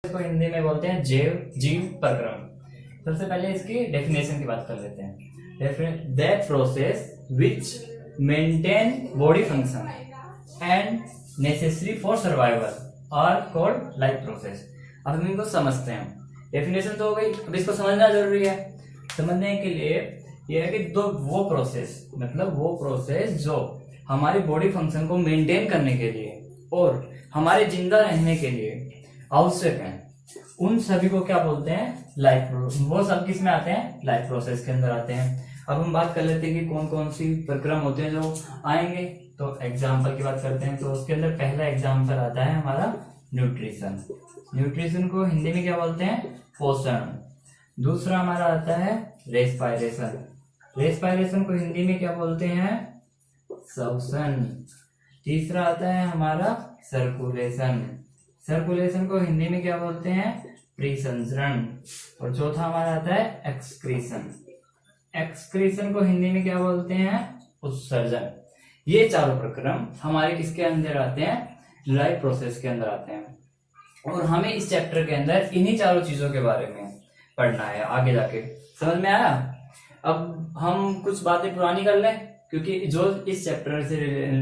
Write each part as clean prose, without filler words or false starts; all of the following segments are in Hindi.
इसको हिंदी में बोलते हैं जीव प्रक्रम। सबसे पहले इसकी डेफिनेशन की बात कर लेते हैं। That process which maintain body function and necessary for survival are called life process. अब हम इनको समझते हैं। डेफिनेशन तो हो गई, अब इसको समझना जरूरी है। समझने के लिए यह है कि वो प्रोसेस जो हमारी बॉडी फंक्शन को मेंटेन करने के लिए और हमारे जिंदा रहने के लिए आवश्यक है, उन सभी को क्या बोलते हैं? Life process. वो सब किस में आते हैं? लाइफ प्रोसेस के अंदर आते हैं। अब हम बात कर लेते हैं कि कौन कौन सी प्रक्रम होते हैं जो आएंगे। तो एग्जाम्पल की बात करते हैं। तो उसके अंदर पहला एग्जाम्पल आता है हमारा न्यूट्रिशन। न्यूट्रिशन को हिंदी में क्या बोलते हैं? पोषण। दूसरा हमारा आता है रेस्पायरेशन। रेस्पायरेशन को हिंदी में क्या बोलते हैं? श्वसन। तीसरा आता है हमारा सर्कुलेशन। सर्कुलेशन को हिंदी में क्या बोलते हैं? प्रीसंचरण। और चौथा हमारा आता है एक्सक्रीशन। एक्सक्रीशन को हिंदी में क्या बोलते हैं? उत्सर्जन। ये चारों प्रक्रम हमारे किसके अंदर आते हैं? लाइफ प्रोसेस के अंदर आते हैं। और हमें इस चैप्टर के अंदर इन्हीं चारों चीजों के बारे में पढ़ना है आगे जाके। समझ में आया? अब हम कुछ बातें पुरानी कर लें, क्योंकि जो इस चैप्टर से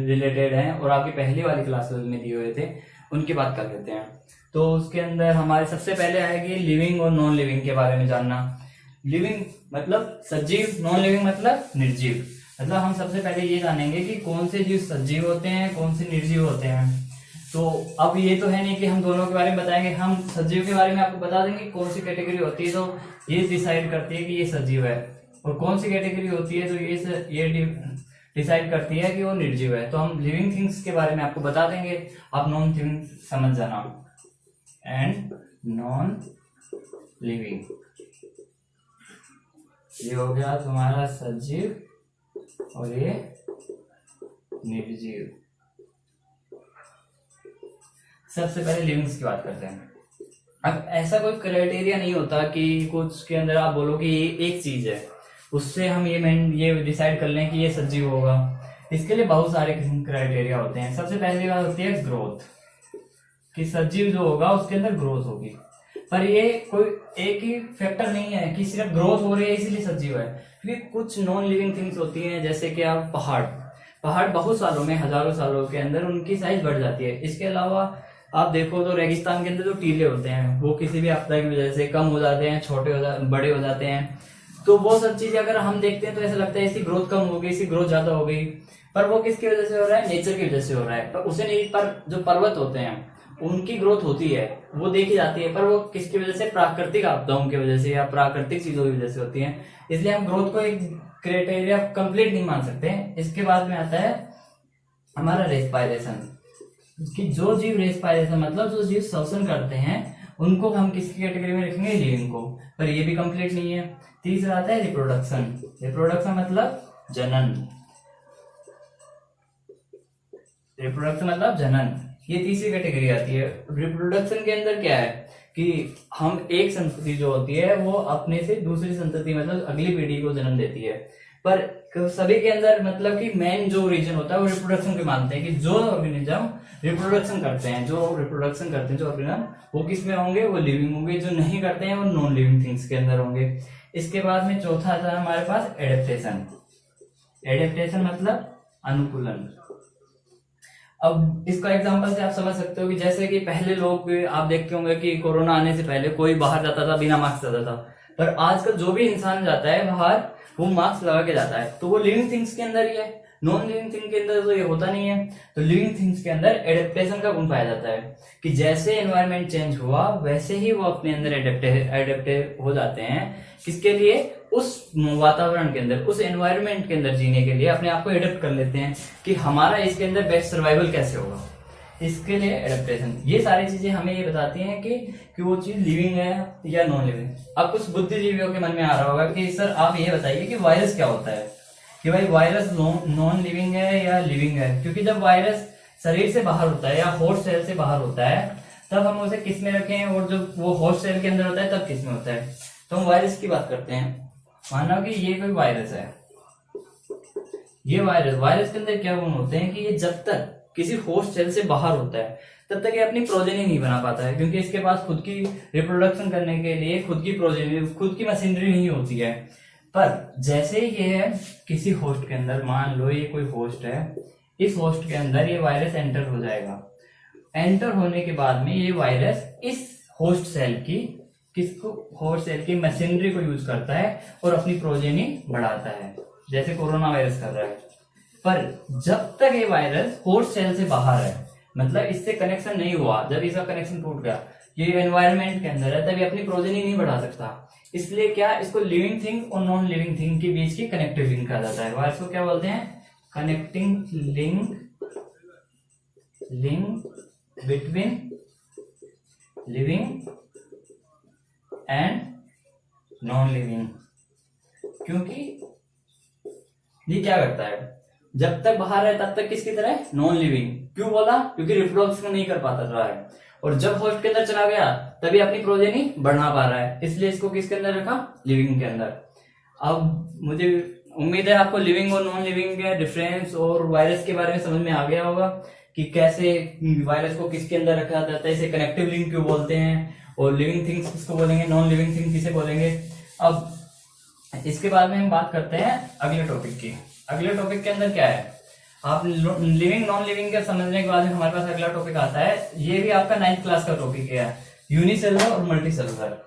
रिलेटेड हैं और आपकी पहली वाली क्लासेस में दिए हुए थे उनकी बात कर लेते हैं। तो उसके अंदर हमारे सबसे पहले आएगी लिविंग और नॉन लिविंग के बारे में जानना। लिविंग मतलब सजीव, नॉन लिविंग मतलब निर्जीव। मतलब हम सबसे पहले ये जानेंगे कि कौन से जीव सजीव होते हैं, कौन से निर्जीव होते हैं। तो अब ये तो है नहीं कि हम दोनों के बारे में बताएंगे। हम सजीव के बारे में आपको बता देंगे कौन सी कैटेगरी होती है तो ये डिसाइड करती है कि ये सजीव है, और कौन सी कैटेगरी होती है तो ये डिसाइड करती है कि वो निर्जीव है। तो हम लिविंग थिंग्स के बारे में आपको बता देंगे, आप नॉन लिविंग समझ जाना। एंड नॉन लिविंग, ये हो गया तुम्हारा सजीव और ये निर्जीव। सबसे पहले लिविंग्स की बात करते हैं। अब ऐसा कोई क्राइटेरिया नहीं होता कि कुछ के अंदर आप बोलो कि ये एक चीज है, उससे हम ये डिसाइड कर लें कि ये सजीव होगा। इसके लिए बहुत सारे क्राइटेरिया होते हैं। सबसे पहली बात होती है ग्रोथ, कि सजीव जो होगा उसके अंदर ग्रोथ होगी। पर ये कोई एक ही फैक्टर नहीं है कि सिर्फ ग्रोथ हो रही है इसलिए सजीव है, क्योंकि कुछ नॉन लिविंग थिंग्स होती हैं, जैसे कि आप पहाड़ बहुत सालों में, हजारों सालों के अंदर उनकी साइज बढ़ जाती है। इसके अलावा आप देखो तो रेगिस्तान के अंदर जो टीले होते हैं वो किसी भी आपदा की वजह से कम हो जाते हैं, बड़े हो जाते हैं। तो वो सब चीजें अगर हम देखते हैं तो ऐसा लगता है इसकी ग्रोथ कम हो गई, इसकी ग्रोथ ज्यादा हो गई, पर वो किसकी वजह से हो रहा है? नेचर की वजह से हो रहा है। पर उसे नहीं, पर जो पर्वत होते हैं उनकी ग्रोथ होती है, वो देखी जाती है, पर वो किसकी वजह से? प्राकृतिक आपदाओं की वजह से या प्राकृतिक चीजों की वजह से होती है। इसलिए हम ग्रोथ को एक क्राइटेरिया कंप्लीट नहीं मान सकते। इसके बाद में आता है हमारा रेस्पायरेशन, कि जो जीव रेस्पायरेशन मतलब जो जीव श्वसन करते हैं उनको हम किसकी कैटेगरी में रखेंगे? लिविंग को, पर ये भी कंप्लीट नहीं है। तीसरा आता है रिप्रोडक्शन। रिप्रोडक्शन मतलब जनन। रिप्रोडक्शन मतलब जनन, ये तीसरी कैटेगरी आती है। रिप्रोडक्शन के अंदर क्या है कि हम एक संतति जो होती है वो अपने से दूसरी संतति मतलब अगली पीढ़ी को जन्म देती है। पर सभी के अंदर मतलब कि मेन जो रीजन होता है वो रिप्रोडक्शन के मानते हैं कि जो ऑर्गेनिज्म रिप्रोडक्शन करते हैं, जो ऑर्गेनिज्म वो किस में होंगे? वो लिविंग होंगे। जो नहीं करते हैं वो नॉन लिविंग थिंग्स के अंदर होंगे। इसके बाद में चौथा आता है हमारे पास एडेप्टेशन। एडेप्टेशन मतलब अनुकूलन। अब इसका एग्जांपल से आप समझ सकते हो कि जैसे कि पहले लोग, आप देखते होंगे कि कोरोना आने से पहले कोई बाहर जाता था बिना मास्क जाता था, पर आजकल जो भी इंसान जाता है बाहर वो मास्क लगा के जाता है। तो वो लिविंग थिंग्स के अंदर ही है, नॉन लिविंग थिंग के अंदर तो ये होता नहीं है। तो लिविंग थिंग्स के अंदर एडेप्टेशन का गुण पाया जाता है कि जैसे एनवायरनमेंट चेंज हुआ वैसे ही वो अपने अंदर एडेप्ट हो जाते हैं। किसके लिए? उस वातावरण के अंदर, उस एनवायरनमेंट के अंदर जीने के लिए अपने आप को एडेप्ट कर लेते हैं कि हमारा इसके अंदर बेस्ट सर्वाइवल कैसे होगा, इसके लिए एडेप्टेशन। ये सारी चीजें हमें ये बताती हैं कि वो चीज लिविंग है या नॉन लिविंग। अब कुछ बुद्धिजीवियों के मन में आ रहा होगा कि सर आप ये बताइए कि वायरस क्या होता है, कि भाई वायरस नॉन लिविंग है या लिविंग है। क्योंकि जब वायरस शरीर से बाहर होता है या होस्ट सेल से बाहर होता है तब हम उसे किस में रखें, और जब वो होस्ट सेल के अंदर होता है तब किस में होता है। तो हम वायरस की बात करते हैं। मानो कि ये कोई वायरस है, ये वायरस के अंदर क्या गुण होते हैं कि ये जब तक किसी होस्ट सेल से बाहर होता है तब तक ये अपनी प्रोजेनी नहीं बना पाता है, क्योंकि इसके पास खुद की रिप्रोडक्शन करने के लिए खुद की प्रोजेनी, खुद की मशीनरी नहीं होती है। पर जैसे ही ये किसी होस्ट के अंदर, मान लो ये कोई होस्ट है, इस होस्ट के अंदर ये वायरस एंटर हो जाएगा। एंटर होने के बाद में ये वायरस इस होस्ट सेल की, किसको, होस्ट सेल की मशीनरी को यूज करता है और अपनी प्रोजेनी बढ़ाता है, जैसे कोरोना वायरस कर रहा है। पर जब तक ये वायरस होस्ट सेल से बाहर है, मतलब इससे कनेक्शन नहीं हुआ, जब इसका कनेक्शन टूट गया, ये एनवायरनमेंट के अंदर है, तब ये अपनी प्रोजेनी नहीं बढ़ा सकता। इसलिए क्या, इसको लिविंग थिंग और नॉन लिविंग थिंग के बीच की कनेक्टिव लिंक कहा जाता है। वायरस को क्या बोलते हैं? Connecting link between living and non living. क्योंकि ये क्या करता है, जब तक बाहर है तब तक किसकी तरह है? Non living. क्यों बोला? क्योंकि रिप्रोडक्शन नहीं कर पाता रहा है, और जब होस्ट के अंदर चला गया तभी अपनी प्रोजेनी बढ़ा पा रहा है, इसलिए इसको किसके अंदर रखा? लिविंग के अंदर। अब मुझे उम्मीद है आपको लिविंग और नॉन लिविंग के डिफरेंस और वायरस के बारे में समझ में आ गया होगा कि कैसे वायरस को किसके अंदर रखा जाता है, इसे कनेक्टिव लिंक क्यों बोलते हैं, और लिविंग थिंग्स किसको बोलेंगे, नॉन लिविंग थिंग किसे बोलेंगे। अब इसके बाद में हम बात करते हैं अगले टॉपिक की। अगले टॉपिक के अंदर क्या है, आप लिविंग नॉन लिविंग के समझने के बाद हमारे पास अगला टॉपिक आता है, ये भी आपका 9th क्लास का टॉपिक है, यूनिसेलुलर और मल्टीसेलुलर।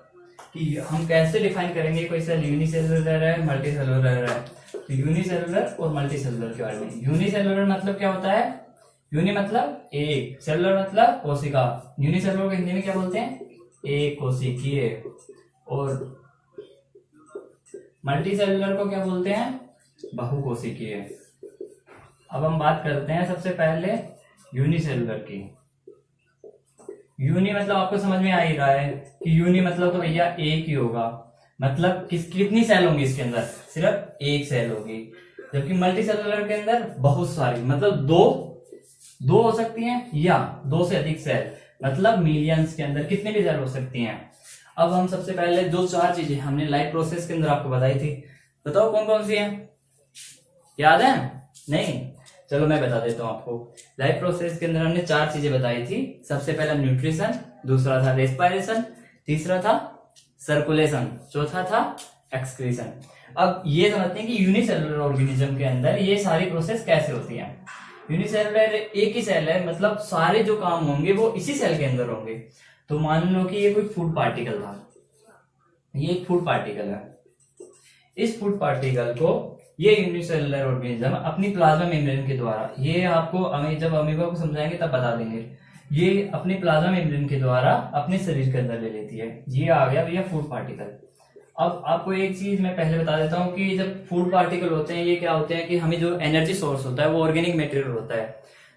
कि हम कैसे डिफाइन करेंगे कोई सेल यूनिसेलुलर है, मल्टीसेलुलर है। तो यूनिसेलुलर और मल्टीसेलुलर के बारे में, यूनिसेलुलर मतलब क्या होता है? यूनि मतलब एक, सेलुलर मतलब कोशिका। यूनिसेलुलर को हिंदी में क्या बोलते हैं? एक कोशिकीय। और मल्टीसेलुलर को क्या बोलते हैं? बहुकोशिकीय। अब हम बात करते हैं सबसे पहले यूनिसेलुलर की। यूनि मतलब आपको समझ में आ ही रहा है कि यूनि मतलब तो भैया एक ही होगा, मतलब कितनी सेल होंगी इसके अंदर? सिर्फ एक सेल होगी। जबकि मल्टीसेलुलर के अंदर बहुत सारी, मतलब दो हो सकती हैं या दो से अधिक सेल, मतलब मिलियंस के अंदर कितने भी सेल हो सकती हैं। अब हम सबसे पहले जो 4 चीजें हमने लाइफ प्रोसेस के अंदर आपको बताई थी, बताओ कौन कौन सी हैं? याद है? नहीं? चलो मैं बता देता हूं आपको। लाइफ प्रोसेस के अंदर हमने 4 चीजें बताई थी। सबसे पहला न्यूट्रिशन, दूसरा था रेस्पिरेशन, तीसरा था सर्कुलेशन, चौथा था एक्सक्रीशन। अब ये समझते हैं कि यूनिसेलुलर ऑर्गेनिज्म के अंदर ये सारी प्रोसेस कैसे होती है। यूनिसेलुलर एक ही सेल है, मतलब सारे जो काम होंगे वो इसी सेल के अंदर होंगे। तो मान लो कि ये कोई फूड पार्टिकल था, ये एक फूड पार्टिकल है। इस फूड पार्टिकल को ये यूनिसेलुलर ऑर्गेनिज्म अपनी प्लाज्मा मेम्ब्रेन के द्वारा, ये आपको जब अमीबा को समझाएंगे तब बता देंगे, ये अपनी प्लाज्मा मेम्ब्रेन के द्वारा अपने शरीर के अंदर ले लेती है। ये आ गया भैया फूड पार्टिकल। अब आपको एक चीज मैं पहले बता देता हूँ कि जब फूड पार्टिकल होते हैं, ये क्या होते हैं कि हमें जो एनर्जी सोर्स होता है वो ऑर्गेनिक मटेरियल होता है।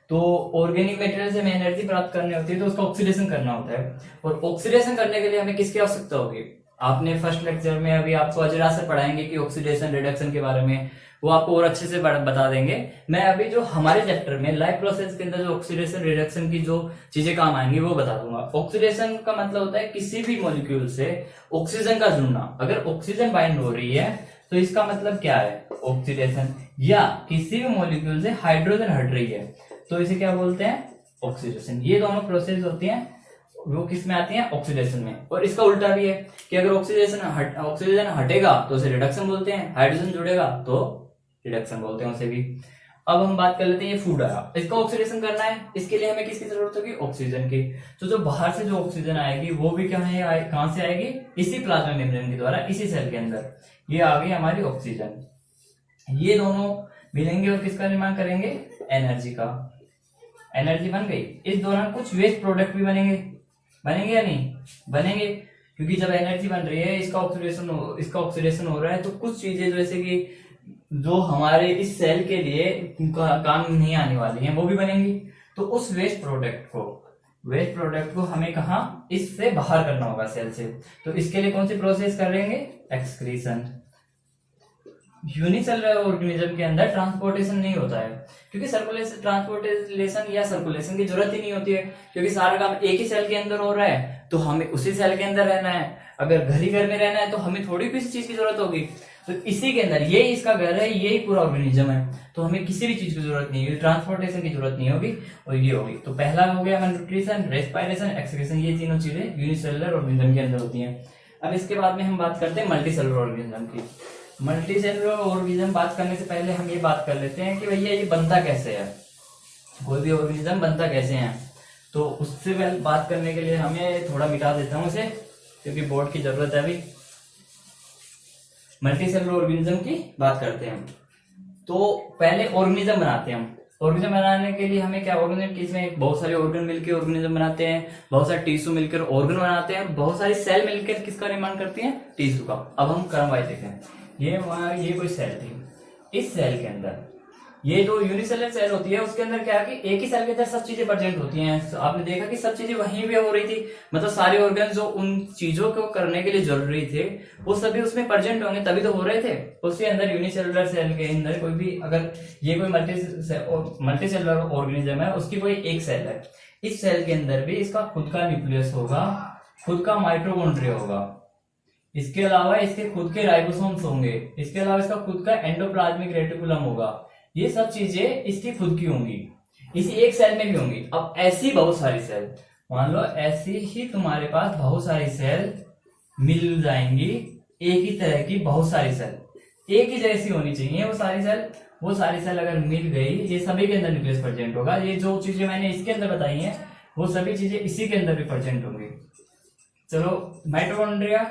तो ऑर्गेनिक मटेरियल से हमें एनर्जी प्राप्त करनी होती है, तो उसका ऑक्सीडेशन करना होता है। और ऑक्सीडेशन करने के लिए हमें किसकी आवश्यकता होगी? आपने फर्स्ट लेक्चर में अभी आपको अजरा से पढ़ाएंगे कि ऑक्सीडेशन रिडक्शन के बारे में, वो आपको और अच्छे से बता देंगे। मैं अभी जो हमारे चैप्टर में लाइफ प्रोसेस के अंदर जो ऑक्सीडेशन रिडक्शन की जो चीजें काम आएंगी वो बता दूंगा। ऑक्सीडेशन का मतलब होता है किसी भी मॉलिक्यूल से ऑक्सीजन का जुड़ना। अगर ऑक्सीजन बाइंड हो रही है तो इसका मतलब क्या है? ऑक्सीडेशन। या किसी भी मॉलिक्यूल से हाइड्रोजन हट रही है तो इसे क्या बोलते हैं? ऑक्सीडेशन। ये दोनों प्रोसेस होती हैं, वो किस में आती है? ऑक्सीडेशन में। और इसका उल्टा भी है कि अगर ऑक्सीजन हटेगा तो उसे रिडक्शन बोलते हैं, हाइड्रोजन जुड़ेगा तो रिडक्शन बोलते हैं उसे भी। अब हम बात कर लेते हैं, ये फूड आया, इसका ऑक्सीडेशन करना है, इसके लिए हमें किसकी जरूरत होगी? ऑक्सीजन की। तो जो बाहर से जो ऑक्सीजन आएगी वो भी क्या है, कहां से आएगी? इसी प्लाज्मा मेम्ब्रेन के द्वारा, इसी सेल के अंदर। ये आ गई हमारी ऑक्सीजन। ये दोनों मिलेंगे और किसका निर्माण करेंगे? एनर्जी का। एनर्जी बन गई। इस दौरान कुछ वेस्ट प्रोडक्ट भी बनेंगे या नहीं? बनेंगे, क्योंकि जब एनर्जी बन रही है, इसका ऑक्सीडेशन हो रहा है, तो कुछ चीजें जैसे कि जो हमारे इस सेल के लिए काम नहीं आने वाली हैं वो भी बनेंगी। तो उस वेस्ट प्रोडक्ट को हमें कहा? इससे बाहर करना होगा सेल से। तो इसके लिए कौन सी प्रोसेस करेंगे? एक्सक्रीशन। यूनिसेलुलर ऑर्गेनिज्म के अंदर ट्रांसपोर्टेशन नहीं होता है, क्योंकि ट्रांसपोर्टेशन या सर्कुलेशन की जरूरत ही नहीं होती है, क्योंकि सारा काम एक ही सेल के अंदर हो रहा है, तो हमें उसी सेल के अंदर रहना है। अगर घर में रहना है तो हमें थोड़ी किसी चीज की जरूरत होगी। तो इसी के अंदर, ये इसका घर है, यही पूरा ऑर्गेनिज्म है, तो हमें किसी भी चीज की जरूरत नहीं होगी, ट्रांसपोर्टेशन की जरूरत नहीं होगी, और ये होगी। तो पहला हो गया हमारा न्यूट्रिशन, रेस्पिरेशन, एक्सक्रीशन, ये तीनों चीजें यूनिसेलुलर ऑर्गेनिज्म के अंदर होती हैं। अब इसके बाद में हम बात करते हैं मल्टी सेलुलर ऑर्गेनिज्म की। मल्टी सेलुलर ऑर्गेनिज्म बात करने से पहले हम ये बात कर लेते हैं कि भैया ये बनता कैसे है, कोई भी ऑर्गेनिज्म बनता कैसे है। तो उससे पहले बात करने के लिए हमें थोड़ा मिटा देता हूं इसे, क्योंकि बोर्ड की जरूरत है अभी। मल्टी सेलुलर ऑर्गेनिज्म की बात करते हैं। तो पहले ऑर्गेनिज्म बनाते हैं हम। ऑर्गेनिज्म बनाने के लिए हमें क्या, ऑर्गेनिज्म की इसमें बहुत सारे ऑर्गन मिलकर ऑर्गेनिज्म बनाते हैं, बहुत सारे टिश्यू मिलकर ऑर्गन बनाते हैं, बहुत सारी सेल मिलकर किसका निर्माण करती हैं, टिश्यू का। अब हम क्रम वाइज देखते हैं। ये कोई सेल थी, इस सेल के अंदर ये जो यूनिसेलुलर सेल होती है उसके अंदर क्या है कि एक ही सेल के अंदर सब चीजें प्रेजेंट होती हैं। आपने देखा कि सब चीजें वहीं पे हो रही थी, मतलब सारे ऑर्गन जो उन चीजों को करने के लिए जरूरी थे वो सभी उसमें प्रेजेंट होंगे, तभी तो हो रहे थे। उसके अंदर यूनिसेलुलर सेल के अंदर कोई भी, अगर ये कोई मल्टी सेलुलर ऑर्गेनिज्म है, उसकी कोई एक सेल है, इस सेल के अंदर भी इसका खुद का न्यूक्लियस होगा, खुद का माइटोकॉन्ड्रिया होगा, इसके अलावा इसके खुद के राइबोसोम्स होंगे, इसके अलावा इसका खुद का एंडोप्लाज्मिक रेटिकुलम होगा। ये सब चीजें इसकी खुद की होंगी, इसी एक सेल में भी होंगी। अब ऐसी बहुत सारी सेल, मान लो ऐसी ही तुम्हारे पास बहुत सारी सेल मिल जाएंगी, एक ही तरह की बहुत सारी सेल एक ही जैसी होनी चाहिए वो सारी सेल अगर मिल गई, ये सभी के अंदर न्यूक्लियस प्रेजेंट होगा। ये जो चीजें मैंने इसके अंदर बताई हैं वो सभी चीजें इसी के अंदर भी प्रेजेंट होंगी। चलो, माइटोकॉन्ड्रिया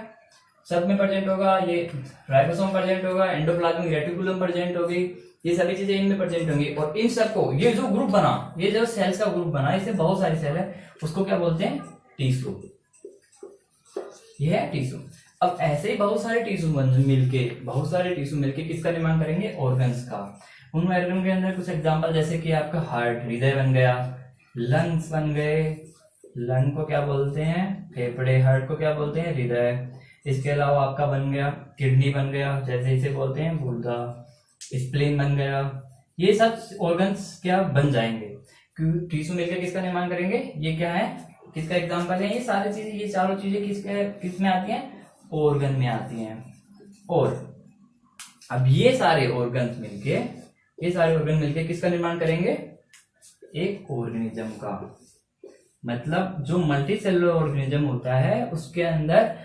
सब में प्रेजेंट होगा, ये राइबोसोम प्रेजेंट होगा, एंडोप्लाज्मिक रेटिकुलम प्रेजेंट होगी, ये सभी चीजें इनमें प्रेजेंट होंगी। और इन सबको, ये जो ग्रुप बना, ये जो सेल्स का ग्रुप बना, इससे बहुत सारी सेल है, उसको क्या बोलते हैं, टिश्यू। ये है टिश्यू। अब ऐसे ही बहुत सारे टिश्यू मिलके किसका निर्माण करेंगे, ऑर्गन्स का। उन ऑर्गन के अंदर कुछ एग्जांपल, जैसे कि आपका हार्ट, हृदय बन गया, लंग्स बन गए, लंग को क्या बोलते हैं, फेफड़े, हार्ट को क्या बोलते हैं, हृदय। इसके अलावा आपका बन गया किडनी बन गया, जैसे इसे बोलते हैं गुर्दा, स्प्लीन बन गया। ये सब ऑर्गन्स क्या बन जाएंगे, क्योंकि टिश्यू मिलकर किसका निर्माण करेंगे। ये क्या है, किसका एग्जांपल है, ये सारी चीजें, ये चारों चीजें किस में आती हैं, ऑर्गन में आती हैं। और अब ये सारे ऑर्गन मिलके किसका निर्माण करेंगे, एक ऑर्गेनिज्म का। मतलब जो मल्टी सेलुलर ऑर्गेनिज्म होता है उसके अंदर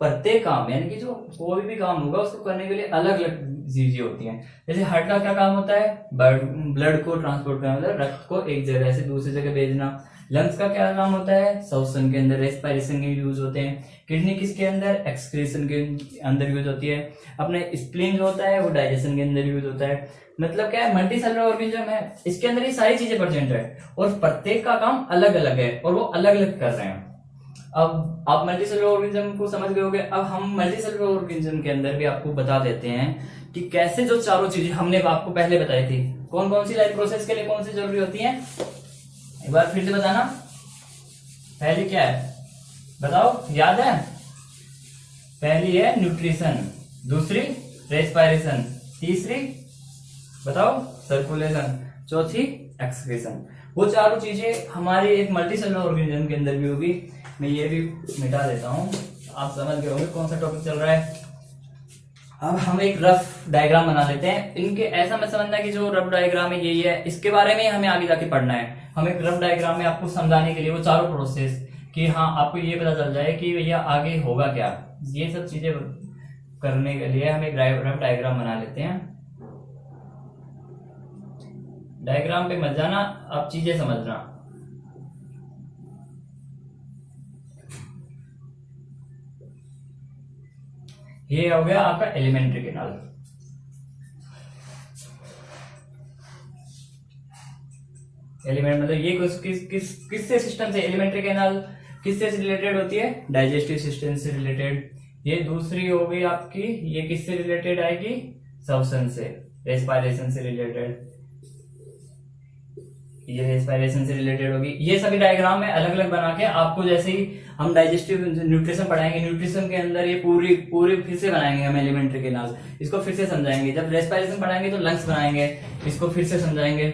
प्रत्येक काम, यानी कि जो कोई भी काम होगा उसको करने के लिए अलग अलग चीजें होती हैं। जैसे हार्ट का क्या काम होता है, ब्लड को ट्रांसपोर्ट करना, मतलब रक्त को एक जगह से दूसरी जगह भेजना। लंग्स का क्या काम होता है, श्वसन के अंदर रेस्पिरेशन के यूज होते हैं। किडनी किसके अंदर, एक्सक्रीशन के अंदर यूज होती है। अपने स्प्लीन जो होता है वो डाइजेशन के अंदर यूज होता है। मतलब क्या है, मल्टी सेलुलर ऑर्गेनिज्म है, इसके अंदर ये सारी चीजें प्रेजेंट है और प्रत्येक का काम अलग अलग है और वो अलग अलग कर रहे हैं। अब आप मल्टी सेलुलर ऑर्गेनिज्म को समझ गए होंगे। अब हम मल्टी सेलुलर ऑर्गेनिज्म के अंदर भी आपको बता देते हैं कि कैसे जो चारों चीजें हमने आपको पहले बताई थी, कौन कौन सी लाइफ प्रोसेस के लिए कौन सी जरूरी होती है, एक बार फिर से बताना। पहली क्या है बताओ, याद है, पहली है न्यूट्रिशन, दूसरी रेस्पिरेशन, तीसरी बताओ सर्कुलेशन, चौथी एक्सक्रीशन। वो चारों चीजें हमारी एक मल्टी सेलुलर ऑर्गेनिज्म के अंदर भी होगी। मैं ये भी मिटा देता हूं, आप समझ गए होंगे कौन सा टॉपिक चल रहा है। अब हम एक रफ डायग्राम बना लेते हैं। इनके ऐसा मत समझना कि जो रफ डायग्राम है यही है, इसके बारे में हमें आगे जाके पढ़ना है। हम एक रफ डायग्राम में आपको समझाने के लिए वो चारों प्रोसेस, कि हाँ आपको ये पता चल जाए कि भैया आगे होगा क्या, ये सब चीजें करने के लिए हम एक रफ डायग्राम बना लेते हैं। डायग्राम पे मत जाना, आप चीजें समझना। ये हो गया आपका एलिमेंट्री कैनाल। एलिमेंट मतलब ये किससे सिस्टम से, एलिमेंट्री कैनाल किससे रिलेटेड होती है, डाइजेस्टिव सिस्टम से रिलेटेड। ये दूसरी हो गई आपकी, ये किससे रिलेटेड आएगी, श्वसन से, रेस्पिरेशन से रिलेटेड, ये रेस्पिरेशन से रिलेटेड होगी। ये सभी डायग्राम में अलग अलग बना के आपको, जैसे ही हम डाइजेस्टिव न्यूट्रिशन पढ़ाएंगे, न्यूट्रिशन के अंदर ये पूरी फिर से बनाएंगे हम एलिमेंट्री कैनाल, इसको फिर से समझाएंगे। जब रेस्पिरेशन पढ़ाएंगे तो लंग्स बनाएंगे, इसको फिर से समझाएंगे।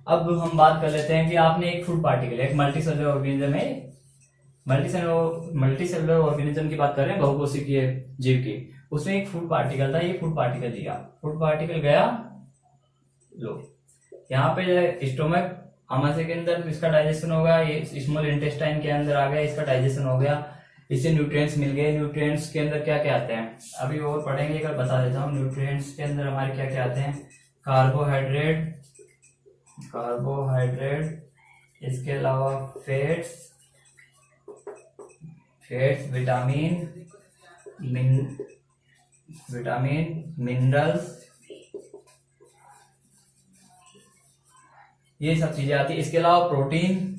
अब हम बात कर लेते हैं कि आपने एक फूड पार्टिकल, एक मल्टी सेलुलर ऑर्गेनिज्म है, मल्टी सेलुलर ऑर्गेनिज्म की बात कर रहे हैं, बहुकोशिकीय जीव की। उसमें एक फूड पार्टिकल था, ये फूड पार्टिकल दिया, फूड पार्टिकल गया, लो यहाँ पे स्टोमक आमाशय के अंदर इसका डाइजेशन होगा, ये स्मॉल इंटेस्टाइन के अंदर आ गया, इसका डाइजेशन हो गया, इससे न्यूट्रिएंट्स मिल गए। न्यूट्रिएंट्स के अंदर क्या क्या आते हैं अभी और पढ़ेंगे, एक बता देता हूँ। न्यूट्रिएंट्स के अंदर हमारे क्या क्या आते हैं, कार्बोहाइड्रेट, इसके अलावा फैट्स, विटामिन, मिनरल्स, ये सब चीजें आती है। इसके अलावा प्रोटीन,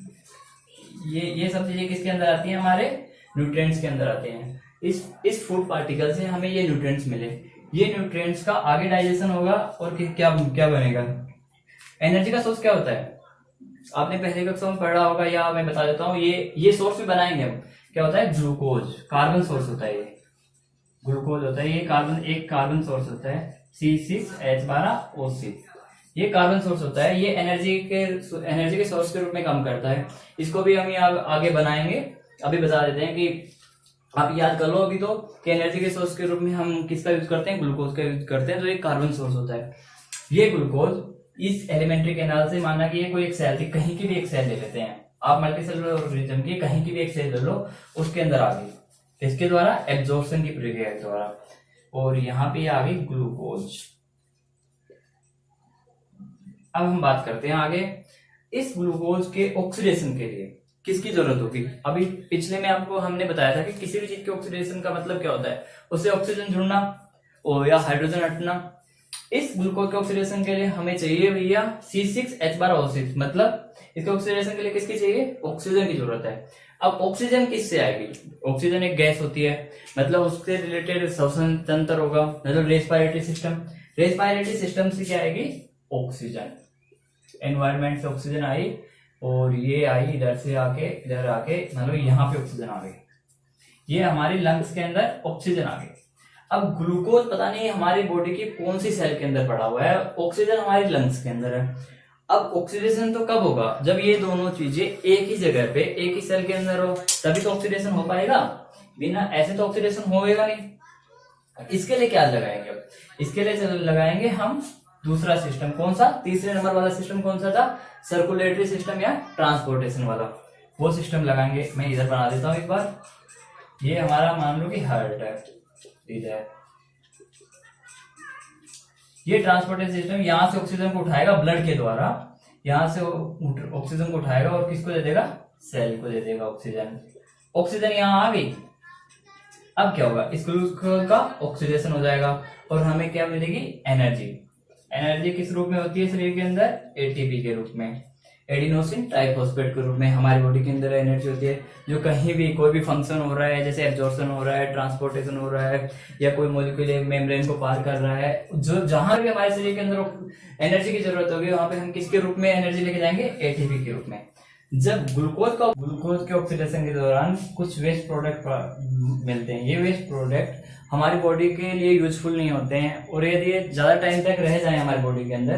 ये सब चीजें किसके अंदर आती हैं, हमारे न्यूट्रिएंट्स के अंदर आते हैं। इस फूड पार्टिकल से हमें ये न्यूट्रिएंट्स मिले, ये न्यूट्रिएंट्स का आगे डाइजेशन होगा और क्या क्या बनेगा। एनर्जी का सोर्स क्या होता है, आपने पहले कक्षा में पढ़ा होगा, या मैं बता देता हूँ। ये सोर्स भी बनाएंगे हम। क्या होता है, ग्लूकोज, कार्बन सोर्स होता है, ये ग्लूकोज होता है, ये एक कार्बन सोर्स होता है, C6H12O6, ये कार्बन सोर्स होता है। ये एनर्जी के सोर्स के रूप में काम करता है। इसको भी हम आगे बनाएंगे, अभी बता देते हैं कि आप याद कर लो अभी तो, कि एनर्जी के सोर्स के रूप में हम किसका यूज करते हैं, ग्लूकोज का यूज करते हैं, जो एक कार्बन सोर्स होता है। ये ग्लूकोज इस एलिमेंट्री कैनाल से, माना कि ये कोई एक सेल थी, कहीं की भी एक सेल ले लेते हैं आप, मल्टीसेलुलर ऑर्गेनिज्म की कहीं की भी एक सेल ले लो, उसके अंदर आ गई, इसके द्वारा एब्जॉर्प्शन की प्रक्रिया के द्वारा, और यहाँ पे आ गई ग्लूकोज। अब हम बात करते हैं आगे, इस ग्लूकोज के ऑक्सीडेशन के लिए किसकी जरूरत होगी। अभी पिछले में आपको हमने बताया था कि किसी भी चीज के ऑक्सीडेशन का मतलब क्या होता है, उससे ऑक्सीजन जुड़ना और या हाइड्रोजन हटना। इस ग्लूकोज के ऑक्सीडेशन के लिए हमें चाहिए भैया C6H12O6, मतलब इसके ऑक्सीडेशन के लिए किसकी चाहिए, ऑक्सीजन की जरूरत है। अब ऑक्सीजन किससे आएगी, ऑक्सीजन एक गैस होती है, मतलब उससे रिलेटेड श्वसन तंत्र होगा, मतलब रेस्पिरेटरी सिस्टम से क्या आएगी, ऑक्सीजन। एनवायरमेंट से ऑक्सीजन आई और ये आई इधर से आके इधर आके, मतलब यहाँ पे ऑक्सीजन आ गई, ये हमारी लंग्स के अंदर ऑक्सीजन आ गई। अब ग्लूकोज पता नहीं हमारी बॉडी की कौन सी सेल के अंदर पड़ा हुआ है, ऑक्सीजन हमारी लंग्स के अंदर है। अब ऑक्सीडेशन तो कब होगा, जब ये दोनों चीजें एक ही जगह पे एक ही सेल के अंदर हो, तभी तो ऑक्सीडेशन हो पाएगा, बिना ऐसे तो ऑक्सीडेशन होएगा नहीं। इसके लिए क्या लगाएंगे, इसके लिए लगाएंगे हम दूसरा सिस्टम, कौन सा, तीसरे नंबर वाला सिस्टम कौन सा था, सर्कुलेटरी सिस्टम या ट्रांसपोर्टेशन वाला, वो सिस्टम लगाएंगे। मैं इधर बना देता हूं एक बार, ये हमारा मान लो कि हार्ट है, इधर ये ट्रांसपोर्टेशन सिस्टम यहां से ऑक्सीजन को उठाएगा ब्लड के द्वारा, यहां से ऑक्सीजन को उठाएगा और किसको दे देगा, सेल को दे देगा ऑक्सीजन। ऑक्सीजन यहां आ गई, अब क्या होगा, इस ग्लूकोज का ऑक्सीडेशन हो जाएगा और हमें क्या मिलेगी, एनर्जी। एनर्जी किस रूप में होती है शरीर के अंदर, एटीपी के रूप में, एडिनोसिन ट्राइफॉस्फेट के रूप में हमारी बॉडी के अंदर एनर्जी होती है, जो कहीं भी कोई भी फंक्शन हो रहा है, जैसे एब्जॉर्प्शन हो रहा है, ट्रांसपोर्टेशन हो रहा है, या कोई मॉलिक्यूल मेम्ब्रेन को पार कर रहा है, जो जहां भी हमारे शरीर के अंदर एनर्जी की जरूरत होगी, वहां पे हम किसके रूप में एनर्जी लेके जाएंगे, एटीपी के रूप में। जब ग्लूकोज के ऑक्सीडेशन के दौरान कुछ वेस्ट प्रोडक्ट मिलते हैं, ये वेस्ट प्रोडक्ट हमारी बॉडी के लिए यूजफुल नहीं होते हैं, और यदि ये ज्यादा टाइम तक रह जाए हमारी बॉडी के अंदर,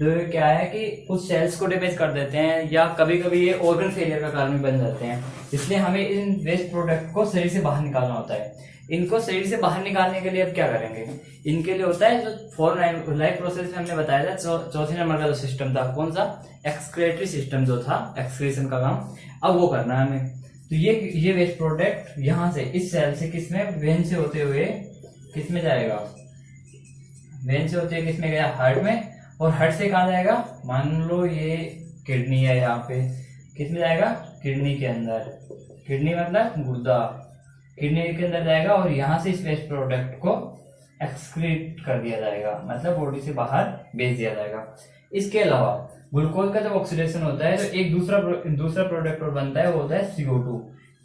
तो क्या है कि कुछ सेल्स को डैमेज कर देते हैं, या कभी कभी ये ऑर्गन फेलियर का कारण भी बन जाते हैं। इसलिए हमें इन वेस्ट प्रोडक्ट को शरीर से बाहर निकालना होता है। इनको शरीर से बाहर निकालने के लिए अब क्या करेंगे, इनके लिए होता है जो 4 लाइफ प्रोसेस में हमने बताया था, चौथे नंबर का जो सिस्टम था, कौन सा, एक्सक्रेटरी सिस्टम जो था, एक्सक्रीशन का काम, अब वो करना है हमें। तो ये वेस्ट प्रोडक्ट यहाँ से इस सेल से किसमें, वेन से होते हुए किसमें जाएगा, वेन से होते हुए किसमें गया, हार्ट में, और हार्ट से कहाँ जाएगा, मान लो ये किडनी है, यहाँ पे किसमें जाएगा, किडनी के अंदर, किडनी मतलब गुर्दा, किडनी के अंदर जाएगा और यहाँ से इस वेस्ट प्रोडक्ट को एक्सक्रीट कर दिया जाएगा, मतलब बॉडी से बाहर भेज दिया जाएगा। इसके अलावा ग्लूकोज का जब ऑक्सीडेशन होता है तो एक दूसरा प्रोडक्ट और बनता है, वो होता है CO2।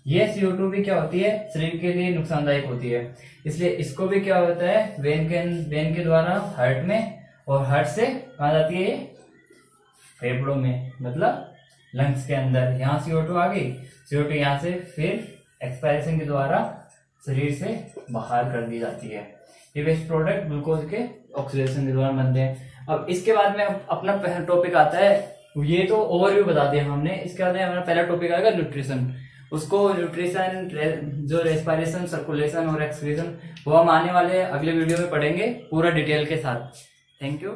ये CO2 भी क्या होती है, शरीर के लिए नुकसानदायक होती है, इसलिए इसको भी क्या होता है, वेन के द्वारा हार्ट में, और हार्ट से कहा जाती है फेफड़ों में, मतलब लंग्स के अंदर। यहाँ CO2 आ गई, CO2 यहाँ से फिर एक्सपायरेशन के द्वारा शरीर से बाहर कर दी जाती है। ये वेस्ट प्रोडक्ट ग्लूकोज के ऑक्सीडेशन के दौरान बनते हैं। अब इसके बाद में अपना पहला टॉपिक आता है, ये तो ओवरव्यू बता दिया हमने, इसके बाद में हमारा पहला टॉपिक आएगा न्यूट्रिशन। उसको न्यूट्रिशन, जो रेस्पिरेशन, सर्कुलेशन और एक्सक्रीशन, वो हम आने वाले अगले वीडियो में पढ़ेंगे पूरा डिटेल के साथ। Thank you.